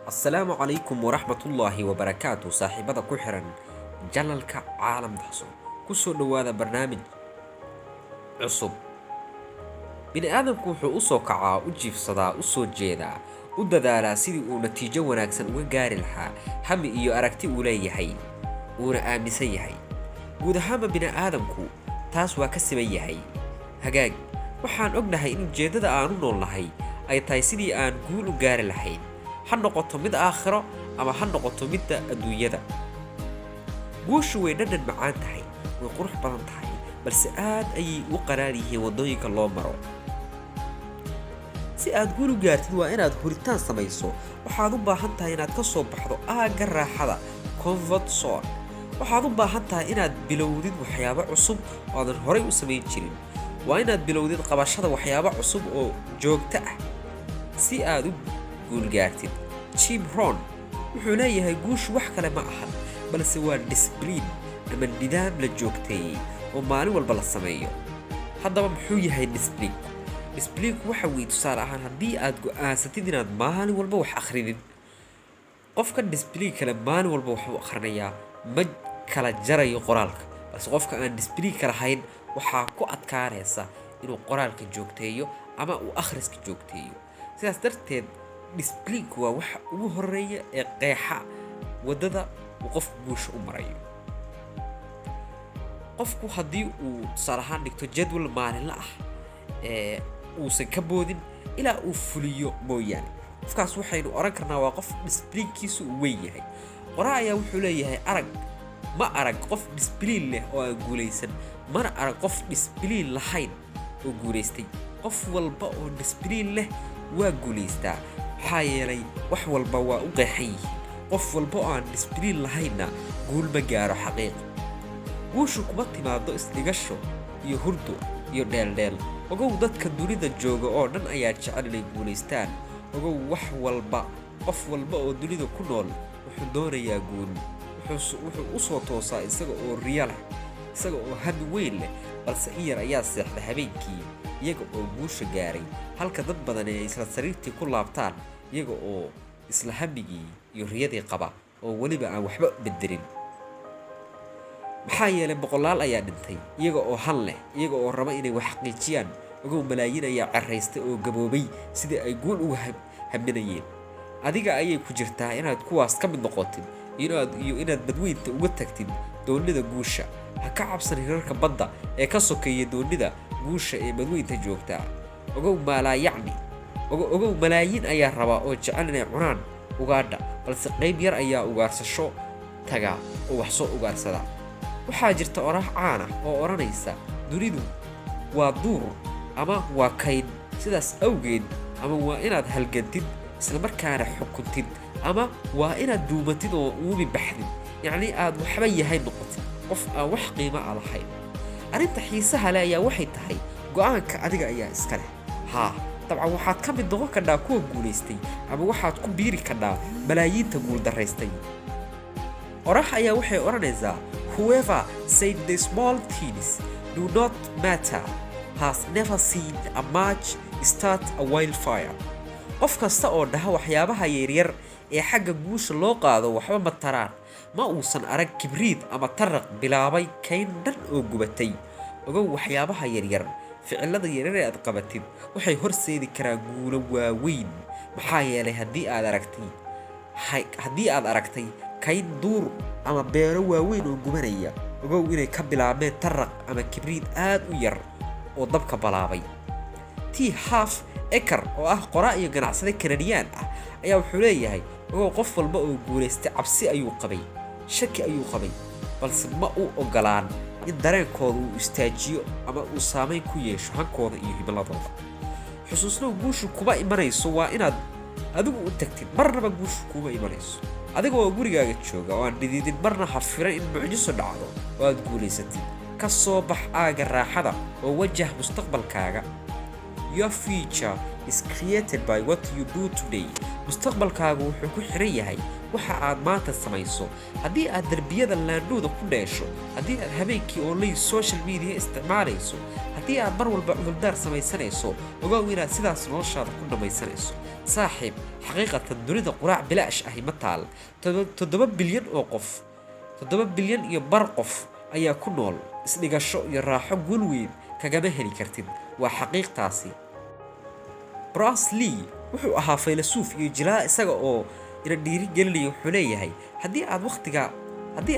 السلام عليكم ورحمة الله وبركاته صاحبada ku xiran janalka caalam daxso kusoo dhawaada barnaamij cusub bini aadamku wuxuu u soo kacaa u jiifsadaa u soo jeedaa u dadaalaa sidii uu natiijo wanaagsan uga gaari lahaa hami iyo aragti uu leeyahay uuna aaminsan yahay guud ahaanba bini aadamku taas waa ka siman yahay hagaag waxaan ognahay in ujeedada aan u noolnahay ay tahay sidii aan guul u gaari lahayn ha noqoto mid aakhiro ama ha noqoto midda adduunyada guushu way dhadhan macaan tahay way qurux badan tahay balse aad ayay u qaraar yihiin waddooyinka loo maro si aad guul u gaartid waa inaad huritaan samayso waxaad u baahan tahay inaad ka soo baxdo aagga raaxada comfort zone waxaad u baahan tahay inaad bilowdid waxyaabo cusub oo aadan horay u samayn jirin waa inaad bilowdid qabashada waxyaabo cusub oo joogto ah si aad u guul gaartid Jim Rohn wuxuu leeyahay guushu wax kale ma ahan balse waa discipline ama nidaam la joogteeyay oo maalin walba la sameeyo haddaba muxuu yahay discipline waxa weeye tusaale ahaan haddii aad go'aansatid inaad maalin walba wax akhridid qofka discipline kale maalin walba wax u akhrinayaa ma kala jarayo qoraalka balse qofka aan discipline ka lahayn waxaa ku adkaanaysa inuu qoraalka joogteeyo ama uu akhriska joogteeyo sidaas darteed discipline waa waxa ugu horeeya ee qeexa wadada uu qofku guusha u marayo qofku haddii uu tusaale ahaan dhigto jadwal maalinle ah uusan ka boodin ilaa uu fuliyo mooyaane qofkaas waxaynu oran karnaa waa qof disciplinekiisu uu weyn yahay qoraa ayaa wuxuu leeyahay ma arag qof discipline leh oo aan guulaysan mana arag qof discipline lahayn oo guulaystay qof walba oo discipline leh waa guulaystaa maxaa yeelay wax walba waa u qeexan yihiin qof walba oo aan discipline lahaynna guul ma gaaro xaqiiq guushu kuma timaado isdhigasho iyo hurdo iyo dheeldheel ogow dadka dunida jooga oo dhan ayaa jecel inay guulaystaan ogow qof walba oo dunida ku nool wuxuu doonayaa guul wuxuu u soo toosaa isaga oo riya leh isaga oo hami weyn leh balse in yar ayaa seexda habeenkii iyaga oo guusha gaaray halka dad badan ay isla sariirtii ku laabtaan iyaga oo isla hamigii iyo riyadii qaba oo weliba aan waxba bedelin maxaa yeelay boqolaal ayaa dhintay iyaga oo han leh iyaga oo raba inay wax xaqiijiyaan ogow malaayiin ayaa caraystay oo gaboobay sidii ay guul uga haminayeen adiga ayay ku jirtaa inaad kuwaas ka mid noqotid iyo inaad badweynta uga tagtid doonida guusha ha ka cabsan hirarka badda ee ka sokeeya doonida guusha ee badweynta joogtaa ogow malaayiin ayaa raba oo jecel inay cunaan ugaadha balse qayb yar ayaa ugaarsasho taga oo wax soo ugaarsada waxaa jirta oraah caan ah oo odhanaysa dunidu waa duur ama waa kayn sidaas awgeed ama waa inaad halgantid islamarkaana xukuntid ama waa inaad duumatid oo uubi baxdid yacni aad waxba yahay noqotid qof aan wax qiimo a lahayn arrinta xiisaha leh ayaa waxay tahay go'aanka adiga ayaa iska leh dabcan waxaad ka mid noqon kadhaa kuwa guulaystay ama waxaad ku biiri kadhaa malaayiinta guuldaraystay oraah ayaa waxay odhanaysaa whoever said the small things do not matter has never seen a match start a wildfire qof kasta oo dhaha waxyaabaha yaryar ee xagga guusha loo qaado waxba ma taraan ma uusan arag kibriid ama taraq bilaabay kayn dhan oo gubatay ogow waxyaabaha yaryar ficilada yaryar ee aad qabatid waxay horseedi karaan guulo waaweyn maxaa yeelay haddii aad aragtay kayn duur ama beero waaweyn oo gubanaya ogow inay ka bilaabmeen taraq ama kibriid aad u yar oo dabka balaabay T. Half Acre oo ah qoraa iyo ganacsade Kanadiyaan ah ayaa wuxuu leeyahay ogow qof walba oo guulaystay cabsi ayuu qabay shaki ayuu qabay balse ma uu ogolaan in dareenkooda uu istaajiyo ama uu saameyn ku yeesho hankooda iyo himiladooda xusuusnow guushu kuma imanayso waa inaad adigu u tagtid marnaba guushu kuma imanayso adiga oo gurigaaga jooga oo aan dhididin marna ha firan in mucjiso dhacdo oo aad guulaysatid ka soo bax aagga raaxada oo wajah mustaqbalkaaga Your future is created by what you do today. mustaqbalkaagu wuxuu ku xiran yahay waxa aad maanta samayso. haddii aad darbiyada laandhooda ku dheesho, haddii aad habeenkii online social media isticmaalayso, haddii aad mar walba cudurdaar samaysanayso, ogow inaad sidaas noloshaada ku dhamaysanayso. saaxiib, xaqiiqatan dunida quraac bilaash ahi ma taal. 7 bilyan oo qof, 7 bilyan iyo bar qof ayaa ku nool. isdhigasho iyo raaxo guul weyn kagama heli kartid. waa xaqiiqtaasi. Bruce Lee wuxuu ahaa faylasuuf iyo jilaa isaga oo ina dhiirigelinayo. wuxuu leeyahay haddii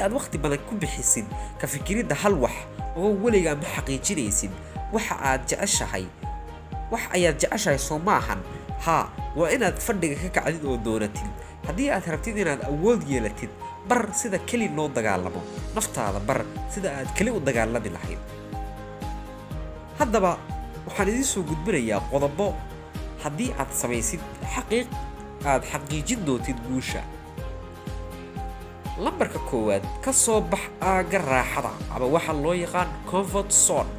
aad waqti badan ku bixisid ka fikiridda hal wax oo weligaa ma xaqiijinaysid waxa ayaad jeceshahay soo maahan. haa, waa inaad fadhiga ka kacdid oo doonatid. haddii aad rabtid inaad awood yeelatid, bar sida keli loo dagaalamo. naftaada bar sida aad keli u dagaalami lahayd. haddaba waxaan idiin soo gudbinayaa qodobo haddii aad samaysid aad xaqiijin doontid guusha. lambarka koowaad, ka soo bax aagga raaxada ama waxa loo yaqaan comfort zone.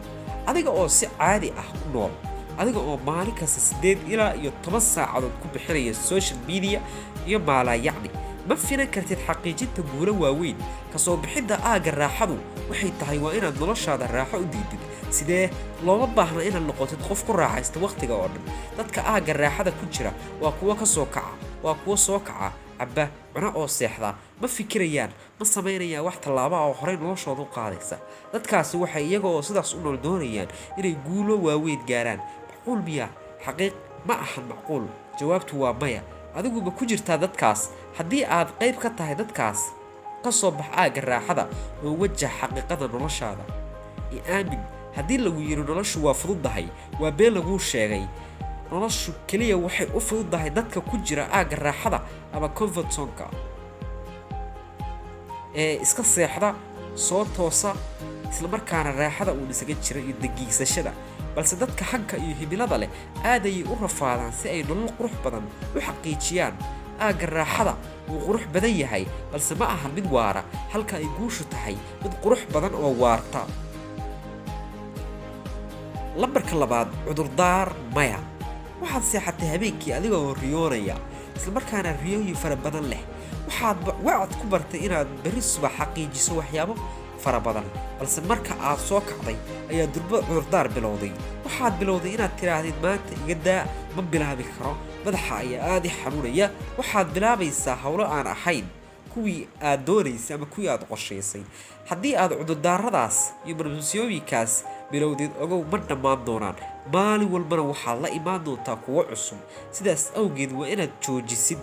adiga oo si caadi ah u nool, adiga oo maalin kasta 8 ilaa 10 saacadood ku bixinaya social media iyo maalayacni, ma filan kartid xaqiijinta guulo waaweyn. kasoo bixidda aagga raaxadu waxay tahay waa inaad noloshaada raaxo u diidid. sidee? looma baahna inaad noqotid qof ku raaxaysta waqtiga oo dhan. dadka aagga raaxada ku jira waa kuwo soo kaca, cabba, cuna oo seexda. ma fikirayaan, ma samaynayaan wax tallaabo oo horey noloshooda u qaadaysa. dadkaasi waxay iyaga oo sidaas u nool doonayaan inay guulo waaweyn gaaraan. macquul miyaa? xaqiiq ma ahan macquul. jawaabtu waa maya. adigu ma ku jirtaa dadkaas? haddii aad qayb ka tahay dadkaas, ka soo bax aagga raaxada oo wajah xaqiiqada noloshaada. aamin, haddii lagu yiri noloshu waa fududahay, waa been laguu sheegay. noloshu keliya waxay u fududahay dadka ku jira aagga raaxada ama comfort zone-ka ee iska seexda, soo toosa, isla markaana raaxada uu isaga jira iyo dagiigsashada. balse dadka hanka iyo himilada leh aad ayay u rafaadaan si ay nolol qurux badan u xaqiijiyaan. aagga raaxada wuu qurux badan yahay, balse ma aha mid waara, halka ay guushu tahay mid qurux badan oo waarta. lambarka labaad, cudurdaar maya. waxaad seexatay habeenkii adiga oo riyoonaya, isla markaana riyooyin fara badan leh. waxaad ku bartay inaad berri subax xaqiijiso waxyaabo fara badan, balse marka aad soo kacday ayaa durba cudurdaar bilowday. waxaad bilowday inaad tiraahdid maanta iga daa, ma bilaabi karo, madaxa ayaa aad i xanuunaya. waxaad bilaabaysaa howlo aan ahayn kuwii aad doonaysay ama kuwii aad qorshaysay. haddii aad cudurdaaradaas iyo barnaamijyooyinkaas bilowdeed, ogow ma dhammaan doonaan. maalin walbana waxaad la imaan doontaa kuwo cusub. sidaas awgeed waa inaad joojisid.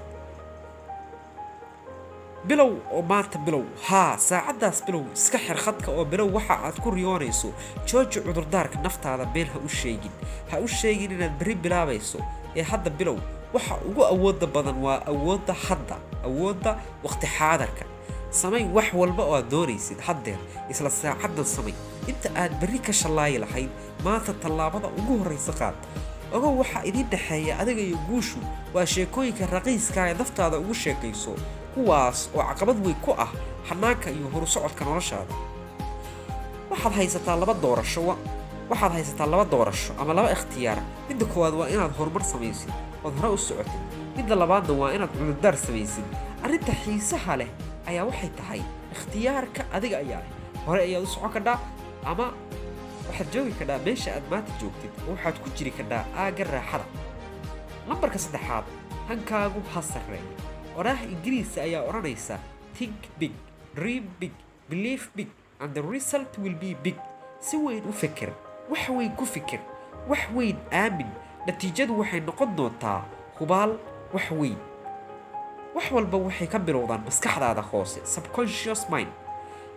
bilow oo maanta bilow. haa, saacadaas bilow. iska xir khadka oo bilow waxa aad ku riyoonayso. jooji cudurdaarka naftaada been ha u sheegin inaad berri bilaabayso. ee hadda bilow. waxa ugu awooda badan waa awoodda hadda, awoodda waqti xaadarka. samay wax walba oo aad doonaysid haddeer, isla saacadan samay. inta aad berri ka shallaayi lahayd, maanta tallaabada ugu horraysa qaad. ogow waxa idin dhexeeya adiga iyo guushu waa sheekooyinka raqiiska ee naftaada ugu sheekayso, kuwaas oo caqabad weyn ku ah xanaanka iyo horusocodka noloshaada. waxaad haysataa laba doorasho ama laba ikhtiyaar. midda koowaad waa inaad horumar samaysid ood hore u socotid. midda labaadna waa inaad cudurdaar samaysid. arrinta xiisaha leh ayaa waxay tahay ikhtiyaarka adiga ayaa leh. hore ayaad u socon kadhaa ama waxaad joogi kadhaa meesha aad maanta joogtid oo waxaad ku jiri kadhaa aagga raaxada. lambarka saddexaad, hankaagu ha sarreeyo. oraah ingiriisi ayaa odhanaysa think big, dream big, believe big and the result will be big. si weyn u fikir, wax weyn ku fikir, wax weyn aamin. natiijadu waxay noqon doontaa hubaal wax weyn. wax walba waxay ka bilowdaan maskaxdaada hoose, subconscious mind.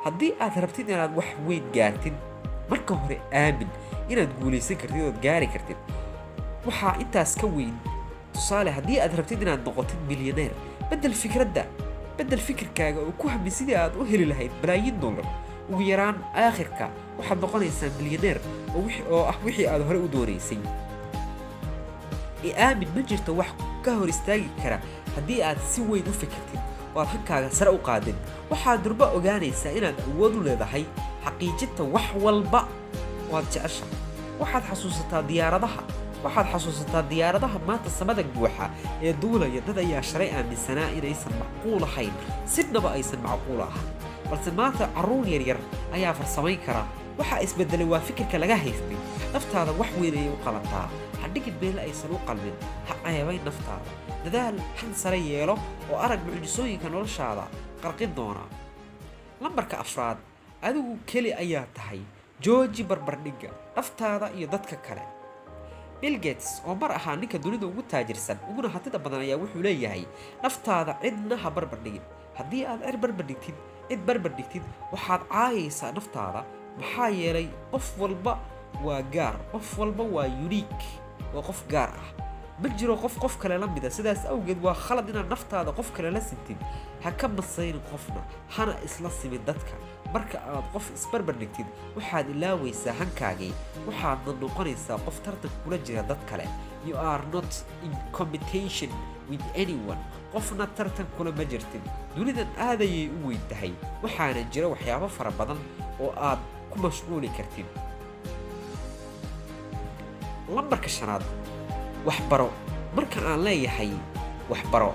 haddii aad rabtid inaad wax weyn gaartid, marka hore aamin inaad guulaysan kartid ood gaari kartid. waxaa intaas ka weyn. tusaale, haddii aad rabtid inaad noqotid milyaneer, bedel fikirkaaga oo ku hami sidii aad u heli lahayd balaayin dollar. ugu yaraan aakhirka waxaad noqonaysaa milyaneer oo ah wixii aad hore u doonaysay. aamin, ma jirto wax ka hor istaagi kara haddii aad si weyn u fikirtid oo aad hankaaga sare u qaadid. waxaad durba ogaanaysaa inaad awood u leedahay xaqiijinta wax walba oo aad jeceshahay. waxaad xasuusataa diyaaradaha waxaad xasuusataa diyaaradaha maanta samada buuxa ee duulaya dad ayaa shalay aaminsanaa inaysan macquul ahayn sidnaba aysan macquul ahan balse maanta carruur yaryar ayaa farsamayn kara waxaa isbedelay waa fikirka laga haystay naftaada wax weyn ayay u qabataa ha dhigin meel aysan u qalmin ha ceebayn naftaada dadaal han sare yeelo oo arag mucjisooyinka noloshaada qarqin doona lambarka afraad adigu keli ayaa tahay jooji barbardhigga naftaada iyo dadka kale Bill Gates oo mar ahaa ninka dunida ugu taajirsan uguna hantida badan ayaa wuxuu leeyahay naftaada cidna ha barbardhigin haddii aad cid barbardhigtid waxaad caayaysaa naftaada maxaa yeelay qof walba waa gaar qof walba waa unique waa qof gaar ah ma jiro qof kale la mida sidaas awgeed waa khalad inaad naftaada qof kale la sintid ha ka masaynin qofna hana isla simin dadka marka aad qof isbarbardhigtid waxaad ilaawaysaa hankaagii waxaadna noqonaysaa qof tartan kula jira dad kale you are not in competition with anyone qofna tartan kula ma jirtin dunidan aadayay u weyn tahay waxaana jira waxyaabo fara badan oo aad ku mashquuli kartid lambarka shanaad waxbaro marka aan leeyahay waxbaro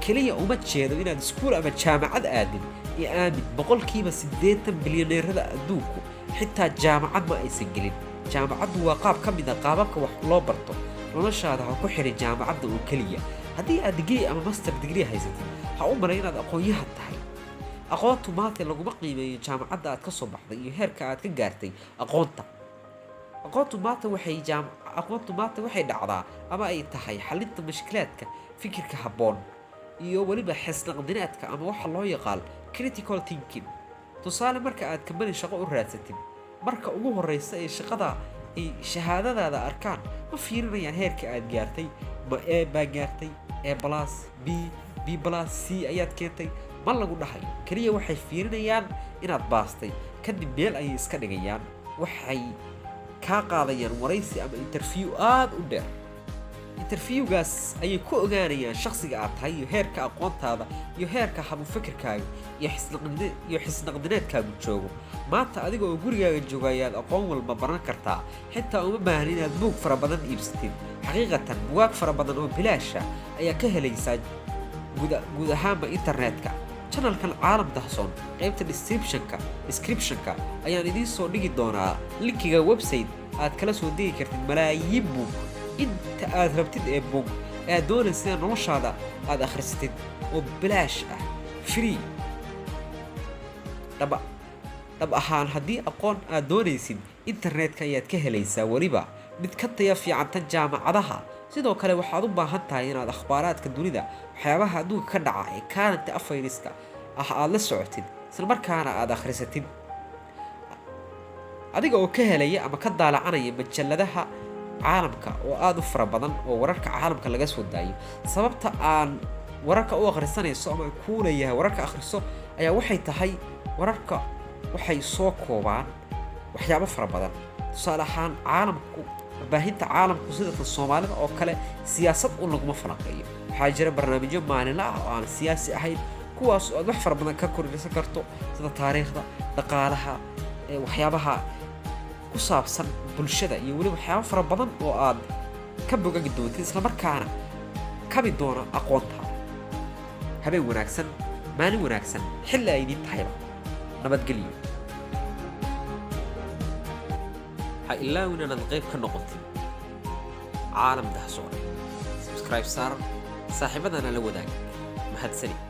kaliya uma jeedo inaad iskuul ama jaamacad aadin iyo aamin boqolkiiba 80 bilyaneerada adduunku xitaa jaamacad ma aysan gelin jaamacaddu waa qaab ka mid ah qaababka wax loo barto noloshaada ha ku xirin jaamacadda oo kaliya haddii aad degree ama master degree haysatid ha u malay inaad aqoon-yahan tahay aqoontu maanta laguma qiimeeyo jaamacadda aad ka soo baxday iyo heerka aad ka gaartay aqoonta aqoontu maanta waxay dhacdaa ama ay tahay xalinta mushkilaadka fikirka habboon iyo weliba xisnaqdinaadka ama waxa loo yaqaan critical thinking tusaale marka aad kambani shaqo u raadsatid marka ugu horeysa ee shaqada ay shahaadadaada arkaan ma fiirinayaan heerka aad gaartay ma A baa gaartay A plus B plus C ayaad keentay ma lagu dhahay kaliya waxay fiirinayaan inaad baastay kadib meel ayay iska dhigayaan waxay kaa qaadayaan waraysi ama interview aad u dheer interviewgaas ayay ku ogaanayaan shakhsiga aad tahay iyo heerka aqoontaada iyo heerka habu-fikirkaaga iyo xisnaqdineedkaagu joogo maanta adiga oo gurigaaga jooga ayaad aqoon walba baran kartaa xitaa uma baahan inaad buug fara badan iibsatid xaqiiqatan bugaag fara badan oo bilaasha ayaa ka helaysaa guud ahaanba internetka channelkan caalam dahsoon qaybta descriptionka ayaan idiin soo dhigi doonaa linkiga website aad kala soo degi kartid malaayiin buug inta aad rabtid ee buug aad doonaysa noloshaada aad akhrisatid oo bilaash ah free dhab ahaan haddii aqoon aad doonaysid internetka ayaad ka helaysaa weliba mid ka taya fiican tan jaamacadaha sidoo kale waxaad u baahan tahay inaad akhbaaraadka dunida waxyaabaha adduunka ka dhaca ee current affairs-ka ah aad la socotid isla markaana aad akhrisatid adiga oo ka helaya ama ka daalacanaya majalladaha caalamka oo aad u fara badan oo wararka caalamka laga soo daayo sababta aan wararka u akhrisanayso ama kuu leeyahay wararka akhriso ayaa waxay tahay wararka waxay soo koobaan waxyaabo fara badan tusaale ahaan warbaahinta caalamku sida tan Soomaalida oo kale siyaasad u laguma falanqeeyo waxaa jira barnaamijyo maalinle ah oo aan siyaasi ahayn kuwaas oo aad wax fara badan ka kordhisan karto sida taariikhda dhaqaalaha waxyaabaha ku saabsan bulshada iyo weliba waxyaabo fara badan oo aad ka bogagi doontid isla markaana kabi doona aqoontaada habeen wanaagsan maalin wanaagsan xilli ay idin tahayba nabadgelyo ha ilaawin inaad qayb ka noqotid caalam dahsoon subscribe saar saaxiibadana la wadaag mahadsanid